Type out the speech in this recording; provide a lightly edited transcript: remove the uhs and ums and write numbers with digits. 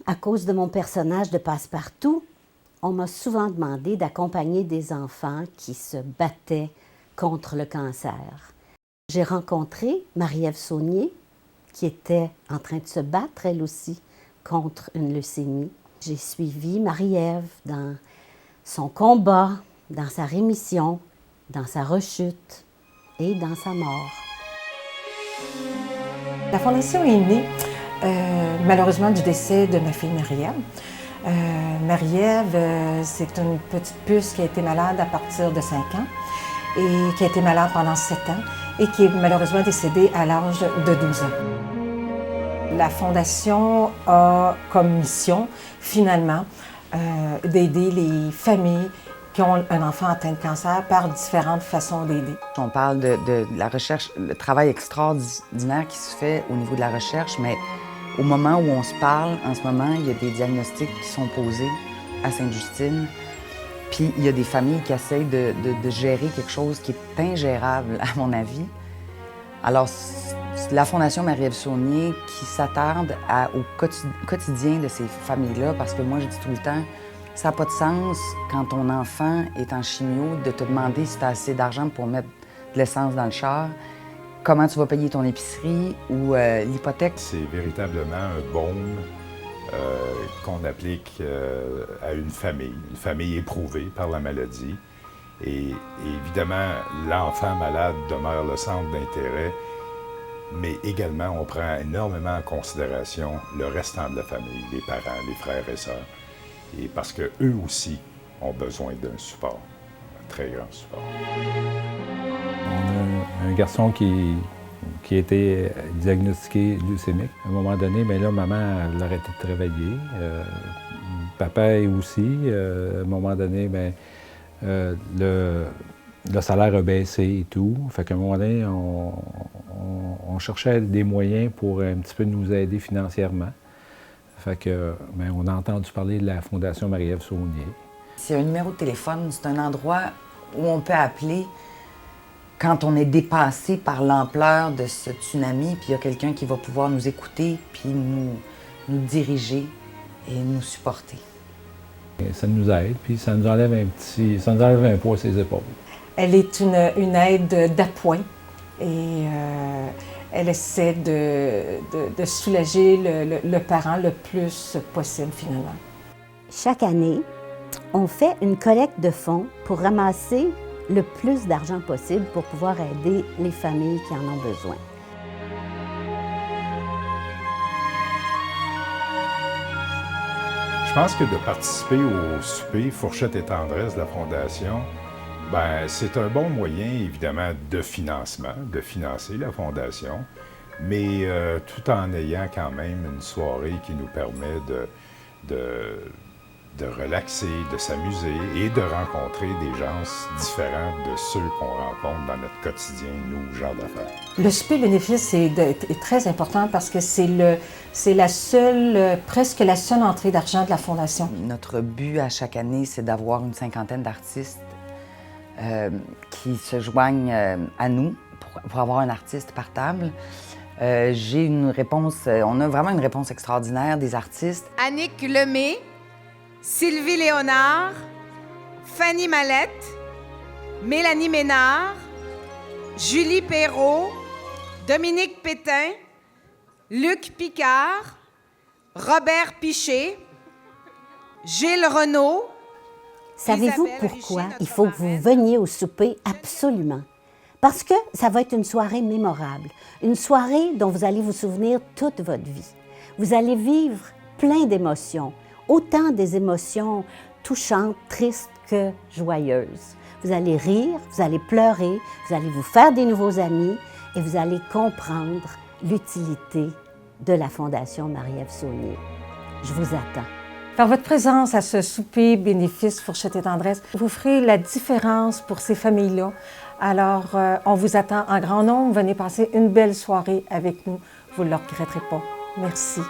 à cause de mon personnage de Passe-Partout, on m'a souvent demandé d'accompagner des enfants qui se battaient contre le cancer. J'ai rencontré Marie-Ève Saunier, qui était en train de se battre, elle aussi, contre une leucémie. J'ai suivi Marie-Ève dans son combat, dans sa rémission, dans sa rechute et dans sa mort. La Fondation est née, malheureusement, du décès de ma fille Marie-Ève. Marie-Ève, c'est une petite puce qui a été malade à partir de 5 ans et qui a été malade pendant 7 ans et qui est malheureusement décédée à l'âge de 12 ans. La Fondation a comme mission, finalement, d'aider les familles qui ont un enfant atteint de cancer par différentes façons d'aider. On parle de la recherche, le travail extraordinaire qui se fait au niveau de la recherche, mais au moment où on se parle, en ce moment, il y a des diagnostics qui sont posés à Sainte-Justine, puis il y a des familles qui essayent de gérer quelque chose qui est ingérable, à mon avis. Alors, la Fondation Marie-Ève Saunier qui s'attarde au quotidien de ces familles-là, parce que moi, je dis tout le temps, ça n'a pas de sens, quand ton enfant est en chimio, de te demander si tu as assez d'argent pour mettre de l'essence dans le char, comment tu vas payer ton épicerie ou l'hypothèque. C'est véritablement un baume qu'on applique à une famille éprouvée par la maladie. Et évidemment, l'enfant malade demeure le centre d'intérêt, mais également, on prend énormément en considération le restant de la famille, les parents, les frères et sœurs. Et parce qu'eux aussi ont besoin d'un support, un très grand support. On a un garçon qui a été diagnostiqué leucémique. À un moment donné, bien là, maman elle a arrêté de travailler. Papa aussi. À un moment donné, bien, le salaire a baissé et tout. Fait qu'à un moment donné, on cherchait des moyens pour un petit peu nous aider financièrement. Fait que, bien, on a entendu parler de la Fondation Marie-Ève Saunier. C'est un numéro de téléphone, c'est un endroit où on peut appeler quand on est dépassé par l'ampleur de ce tsunami, puis il y a quelqu'un qui va pouvoir nous écouter, puis nous diriger et nous supporter. Et ça nous aide, puis ça nous enlève un poids à ses épaules. Elle est une aide d'appoint et elle essaie de soulager le parent le plus possible, finalement. Chaque année, on fait une collecte de fonds pour ramasser le plus d'argent possible pour pouvoir aider les familles qui en ont besoin. Je pense que de participer au souper Fourchette et Tendresse de la Fondation, ben, c'est un bon moyen, évidemment, de financement, de financer la Fondation, mais tout en ayant quand même une soirée qui nous permet de relaxer, de s'amuser et de rencontrer des gens différents de ceux qu'on rencontre dans notre quotidien, nous, gens d'affaires. Le souper bénéfice est très important parce que c'est la seule, presque la seule entrée d'argent de la Fondation. Notre but à chaque année, c'est d'avoir une 50aine d'artistes qui se joignent à nous pour avoir un artiste par table. J'ai une réponse, on a vraiment une réponse extraordinaire des artistes. Annick Lemay, Sylvie Léonard, Fanny Mallette, Mélanie Ménard, Julie Perrault, Dominique Pétain, Luc Picard, Robert Piché, Gilles Renaud. Savez-vous pourquoi il faut que vous veniez au souper absolument? Parce que ça va être une soirée mémorable, une soirée dont vous allez vous souvenir toute votre vie. Vous allez vivre plein d'émotions, autant des émotions touchantes, tristes que joyeuses. Vous allez rire, vous allez pleurer, vous allez vous faire des nouveaux amis et vous allez comprendre l'utilité de la Fondation Marie-Ève Saunier. Je vous attends. Par votre présence à ce souper bénéfice Fourchette et Tendresse, vous ferez la différence pour ces familles-là. Alors, on vous attend en grand nombre. Venez passer une belle soirée avec nous. Vous ne le regretterez pas. Merci.